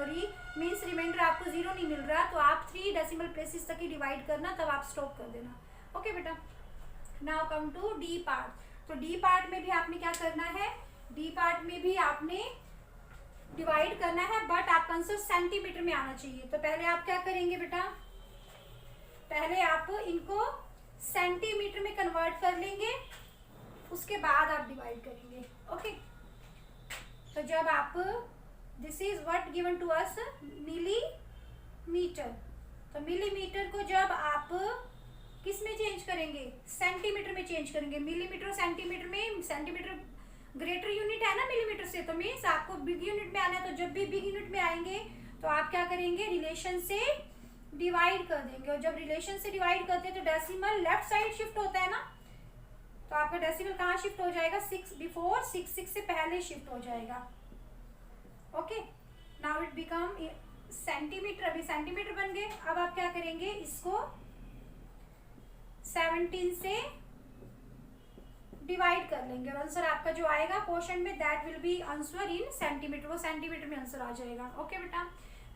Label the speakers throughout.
Speaker 1: Sorry means remainder आपको 0 नहीं मिल रहा, तो आप 3 डेसिमल प्लेसेस तक ही डिवाइड करना, तब आप स्टॉप कर देना। ओके बेटा, now come to D part. तो डी पार्ट में भी आपने क्या करना है, डी पार्ट में भी आपने डिवाइड करना है, बट आपका आंसर सेंटीमीटर में आना चाहिए। तो पहले आप क्या करेंगे बेटा, पहले आप इनको सेंटीमीटर में कन्वर्ट कर लेंगे, उसके बाद आप डिवाइड करेंगे। ओके, तो जब आप this is what given to us millimetre, तो मिलीमीटर को जब आप किस में चेंज करेंगे, सेंटीमीटर में चेंज करेंगे। मिलीमीटर सेंटीमीटर में, सेंटीमीटर ग्रेटर यूनिट है ना मिलीमीटर से, तो मीन्स आपको बिग यूनिट में आना है। तो जब भी बिग यूनिट में आएंगे तो आप क्या करेंगे, रिलेशन से डिवाइड कर देंगे, और जब रिलेशन से डिवाइड करते हैं तो डेसिमल लेफ्ट साइड शिफ्ट होता है ना, तो आपका डेसिमल कहाँ शिफ्ट हो जाएगा, 6 बिफोर 6 से पहले शिफ्ट हो जाएगा। Okay, now it become centimetre, अभी सेंटीमीटर बन गए। अब आप क्या करेंगे, इसको 17 से डिवाइड कर लेंगे, और आंसर आपका जो आएगा क्वेश्चन में that will be answer in centimetre, वो सेंटीमीटर में आंसर आ जाएगा। ओके बेटा,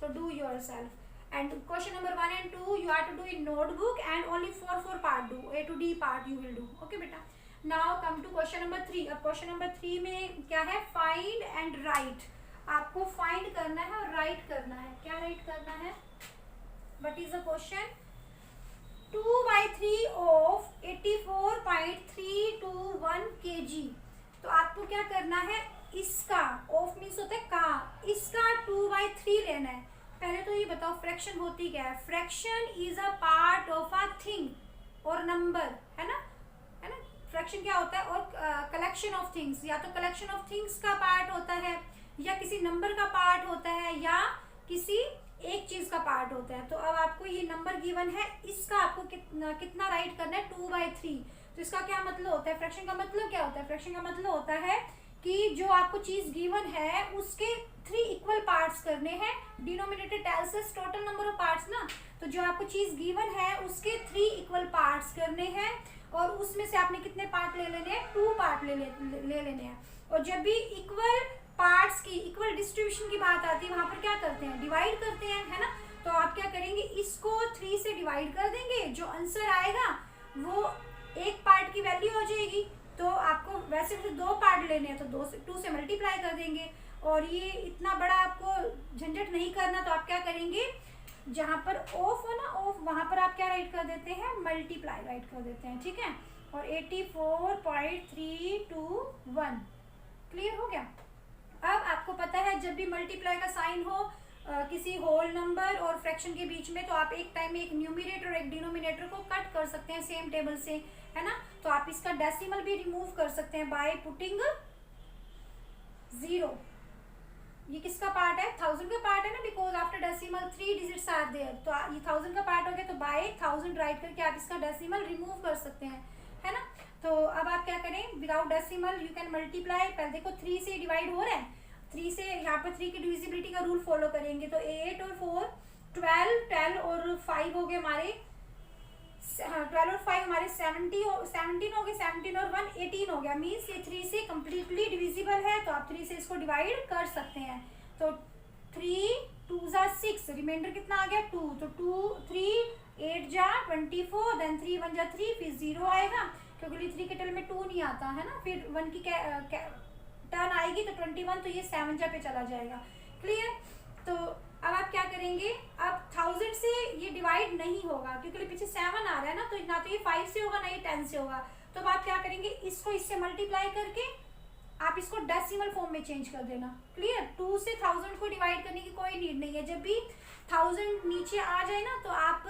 Speaker 1: तो do yourself, and question number 1 and 2 you have to do in notebook, and only 4 part do, A to D part you will do. Okay बेटा, now come to question number 3। अब question number 3 में क्या है, find and write. आपको find करना है और right करना है। क्या राइट करना है, what is the question, 2/3 of 84.321 kg। तो आपको क्या करना है, इसका ऑफ मीन्स होता है का, इसका 2/3 लेना है। पहले तो ये बताओ फ्रैक्शन होती क्या है, fraction is a part of a thing और नंबर, है ना, है ना। फ्रैक्शन क्या होता है, और कलेक्शन ऑफ थिंग्स, या तो कलेक्शन ऑफ थिंग्स का पार्ट होता है, या किसी नंबर का पार्ट होता है, या किसी एक चीज का पार्ट होता है। तो अब आपको ये नंबर गिवन है, इसका आपको कितना राइट करना है, 2/3। तो इसका क्या मतलब होता है, फ्रैक्शन का मतलब क्या होता है, फ्रैक्शन का मतलब होता है कि जो आपको चीज गिवन है उसके 3 इक्वल पार्ट्स करने हैं। Denominator tells us total number of parts ना, तो जो आपको चीज गिवन है उसके 3 इक्वल पार्ट्स करने हैं, और उसमें से आपने कितने पार्ट ले लेने हैं, 2 पार्ट ले लेने हैं। और जब भी इक्वल पार्ट्स की इक्वल डिस्ट्रीब्यूशन की बात आती है, वहां पर क्या करते हैं, डिवाइड करते हैं, है ना। तो आप क्या करेंगे, इसको 3 से डिवाइड कर देंगे, जो आंसर आएगा वो एक पार्ट की वैल्यू हो जाएगी। तो आपको वैसे तो 2 पार्ट लेने हैं, तो 2 से मल्टीप्लाई कर देंगे, और ये इतना बड़ा आपको झंझट नहीं करना। तो आप क्या करेंगे, जहां पर ऑफ हो ना, ऑफ, वहां पर आप क्या राइट कर देते हैं, मल्टीप्लाई राइट कर देते हैं, ठीक है। और 84.321 क्लियर हो गया। अब आपको पता है जब भी मल्टीप्लाई का साइन हो किसी होल नंबर और फ्रैक्शन के बीच में, तो आप एक टाइम में एक न्यूमरेटर और एक डिनोमिनेटर को कट कर सकते हैं सेम टेबल से, है ना। तो आप इसका डेसिमल भी रिमूव कर सकते हैं बाय पुटिंग 0। ये किसका पार्ट है, 1000 का पार्ट है ना, because after decimal 3 digits are there. तो ये 1000 का पार्ट हो गया, तो बाय 1000 राइट करके आप इसका डेसिमल रिमूव कर सकते हैं, है ना। तो अब आप क्या करें, without decimal you can multiply. पहले देखो 3 से डिवाइड हो रहा है, 3 से यहाँ पर 3 की डिविजिबिलिटी का रूल फॉलो करेंगे। तो 8 और 4 12 और 5 हो गए हमारे, हाँ 12 और 5 हमारे 17 हो गए, 17 और 1 18 हो गया। मीन्स ये 3 से कम्प्लीटली डिविजिबल है, तो आप 3 से इसको डिवाइड कर सकते हैं। तो 3 2 जा 6, रिमाइंडर कितना आ गया 2, तो 2 3 8 जा 24, देन 3 1 जा 3, फिर 0 आएगा, क्योंकि 3 के टेल में 2 नहीं आता है ना। फिर 1 की टर्न आएगी तो 21, तो ये 7 जा पे चला जाएगा। क्लियर। तो अब आप क्या करेंगे, अब 1000 से ये डिवाइड नहीं होगा, क्योंकि पीछे 7 आ रहा है ना, तो ना तो ये 5 से होगा ना ये 10 से होगा। तो अब आप क्या करेंगे, इसको इससे मल्टीप्लाई करके आप इसको डेसिमल फॉर्म में चेंज कर देना। क्लियर। 2 से 1000 को डिवाइड करने की कोई नीड नहीं है। जब भी 1000 नीचे आ जाए ना, तो आप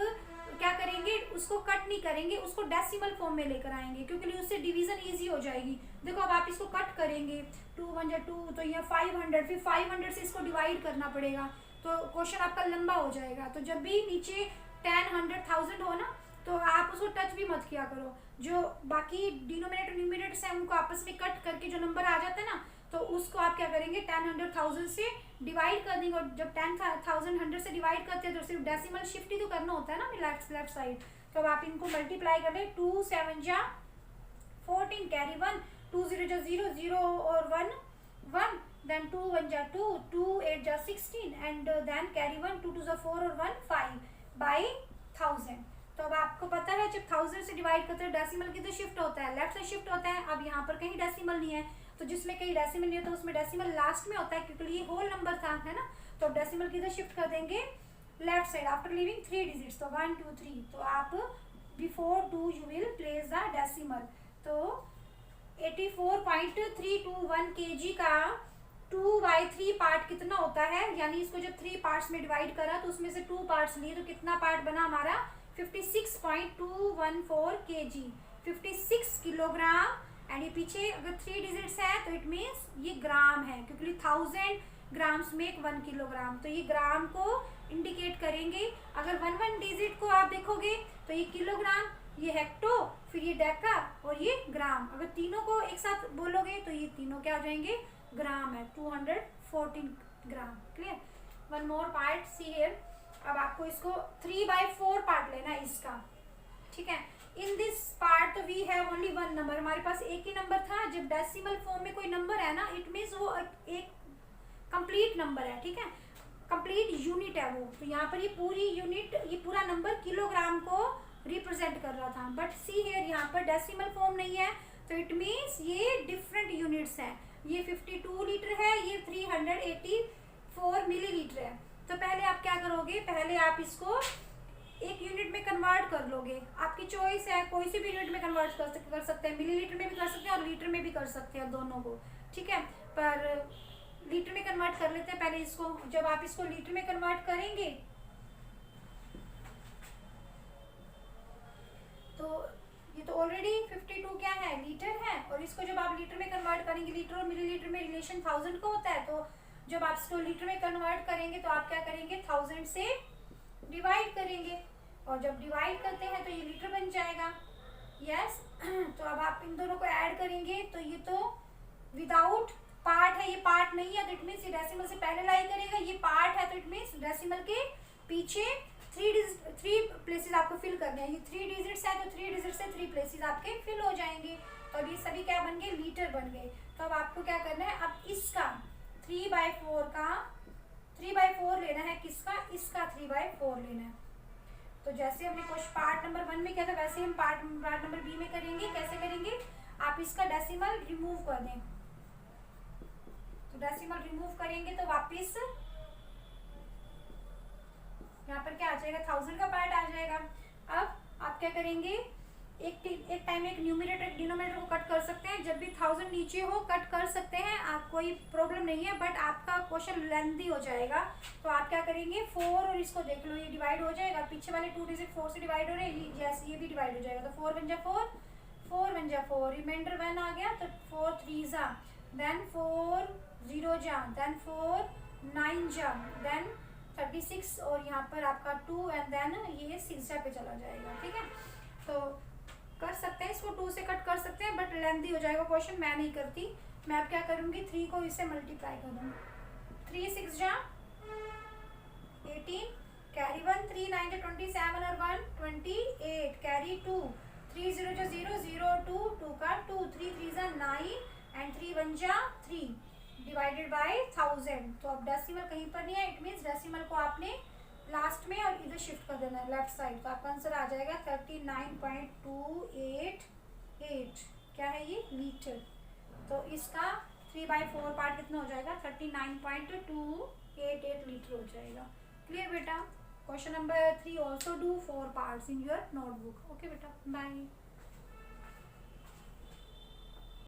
Speaker 1: क्या करेंगे, उसको कट नहीं करेंगे, उसको डेसिमल फॉर्म में लेकर आएंगे, क्योंकि उससे डिवीजन इजी हो जाएगी। देखो अब आप इसको कट करेंगे, 2 1 जा 2, तो ये 500, फिर 500 से इसको डिवाइड करना पड़ेगा, तो क्वेश्चन आपका लंबा हो जाएगा। तो जब भी नीचे 10 100 1000 हो ना, तो आप उसको टच भी मत किया करो। जो बाकी डिनोमिनेटर न्यूमरेटर है उनको आपस में कट करके जो नंबर आ जाता है ना, तो उसको आप क्या करेंगे, 10 100 1000 से डिवाइड कर देंगे। और जब 10,000 100 से डिवाइड करते हैं तो सिर्फ डेसिमल शिफ्ट ही तो करना होता है ना लेफ्ट साइड। तो अब आप इनको मल्टीप्लाई कर लें, 2 7 जा 14 कैरी 1, 2 0 जा 0 0 और 1 1, then 2 1 जा 2, 2 8 जा 16 and then carry 1, 2 2 जा 4 और 1 5 by 1000। तो अब आपको पता है जब 1000 से डिवाइड करते हैं डेसिमल किधर शिफ्ट होता है, लेफ्ट से शिफ्ट होता है। अब यहाँ पर कहीं डेसिमल नहीं है, तो जिसमें कहीं डेसिमल नहीं है तो उसमें डेसिमल लास्ट में होता है, क्योंकि ये होल नंबर था, है ना। तो अब डेसिमल किधर शिफ्ट कर देंगे, left side after living 3 digits. तो 1 2 3, तो आप before 2 you will place the decimal. तो 84.321 kg का 2/3 पार्ट कितना होता है, यानी इसको जब 3 पार्ट्स में डिवाइड करा तो उसमें से 2 पार्ट्स लिए तो कितना पार्ट बना हमारा 56.214 kg, 56 किलोग्राम। एंड ये पीछे अगर 3 डिजिट्स है तो इट मीन्स ये ग्राम है, क्योंकि 1000 ग्राम्स मेक 1 किलोग्राम, तो ये ग्राम को इंडिकेट करेंगे। अगर 1 डिजिट को आप देखोगे तो ये किलोग्राम, ये हेक्टो, फिर ये डेका और ये ग्राम। अगर तीनों को एक साथ बोलोगे तो ये तीनों क्या हो जाएंगे, ग्राम है, 214 gram. Clear. One more part see here. अब आपको इसको 3/4 पार्ट लेना है इसका, ठीक है। In this part we have only 1 number, हमारे पास एक ही नंबर था। जब डेसिमल फॉर्म में कोई नंबर है ना, इट मीन्स वो एक कंप्लीट नंबर है, ठीक है, कंप्लीट यूनिट है वो। तो यहाँ पर ये पूरी यूनिट, ये पूरा नंबर किलोग्राम को रिप्रेजेंट कर रहा था। बट सी हियर यहाँ पर डेसिमल फॉर्म नहीं है, तो इट मीन्स ये डिफरेंट यूनिट्स हैं। ये 52 लीटर है, ये 384 मिलीलीटर है। तो पहले आप क्या करोगे, पहले आप इसको एक यूनिट में कन्वर्ट कर लोगे। आपकी चॉइस है, कोई सी भी यूनिट में कन्वर्ट कर सकते हैं, मिलीलीटर में भी कर सकते हैं और लीटर में भी कर सकते हैं, दोनों को, ठीक है। पर लीटर में कन्वर्ट कर लेते हैं पहले इसको। जब आप इसको लीटर में कन्वर्ट करेंगे तो ये तो ऑलरेडी 52 क्या है, लीटर है, और इसको जब आप लीटर में कन्वर्ट करेंगे, लीटर और मिलीलीटर में रिलेशन 1000 का होता है, तो जब आप इसको लीटर में कन्वर्ट करेंगे तो आप क्या करेंगे, 1000 से डिवाइड करेंगे, और जब डिवाइड करते हैं तो ये लीटर बन जाएगा। यस। तो अब आप इन दोनों को ऐड करेंगे तो ये तो विदाउट पार्ट है, ये पार्ट नहीं है, तो इट मीन्स ये डेसिमल से पहले लाई करेगा। ये पार्ट है तो इट मीन्स डेसिमल के पीछे 3 प्लेसेस आपको फिल करने हैं। ये 3 डिजिट्स है तो 3 डिजिट से 3 प्लेसेस आपके फिल हो जाएंगे। तो अब ये सभी क्या बन गए, लीटर बन गए। तो अब आपको क्या करना है, अब इसका 3/4 का 3/4 लेना है, किसका, इसका 3/4 लेना है। तो जैसे हमने क्वेश्चन पार्ट नंबर 1 में किया था, वैसे हम पार्ट नंबर बी में करेंगे। कैसे करेंगे, आप इसका डेसिमल रिमूव कर दें। तो डेसिमल रिमूव करेंगे तो वापिस यहाँ पर क्या आ जाएगा, 1000 का पार्ट आ जाएगा। अब आप क्या करेंगे, एक टाइम एक न्यूमरेटर एक डिनोमिनेटर को कट कर सकते हैं। जब भी 1000 नीचे हो कट कर सकते हैं आप, कोई प्रॉब्लम नहीं है, बट आपका क्वेश्चन लेंथी हो जाएगा। तो आप क्या करेंगे, 4 और इसको देख लो, ये डिवाइड हो जाएगा, पीछे वाले 2 डिजिट 4 से डिवाइड हो रहे हैं, जैसे ये भी डिवाइड हो जाएगा। तो 4 1 जा 4, 4 1 जा 4, रिमाइंडर 1 आ गया, तो 4 3 जा, देन 4 0 जा, देन 4 9 जा, देन 36, और यहाँ पर आपका 2 एंड देन ये 6 जा पे चला जाएगा, ठीक है। तो कर सकते हैं, इसको 2 से कट कर सकते हैं, बट लेंथी हो जाएगा क्वेश्चन, मैं नहीं करती। मैं अब क्या करूँगी, 3 को इससे मल्टीप्लाई कर दूँगी। 3 6 जा 18, कैरी 1, 3 9 जा 27 और 1 28, कैरी 2, 3 0 जा 0 0 2 2 का 2, 3 3 जा 9 एंड 3 1 जा 3 डिवाइडेड बाय 1000। तो अब डेसिमल कहीं पर नहीं है, इट मीन्स डेसिमल को आपने लास्ट में और इधर शिफ्ट कर देना है लेफ्ट साइड। तो आपका आंसर आ जाएगा 39.288, क्या है ये, लीटर। तो इसका 3/4 पार्ट कितना हो जाएगा, 39.288 लीटर हो जाएगा। क्लियर बेटा। Question number 3 also do 4 parts in your notebook. Okay बेटा, बाय।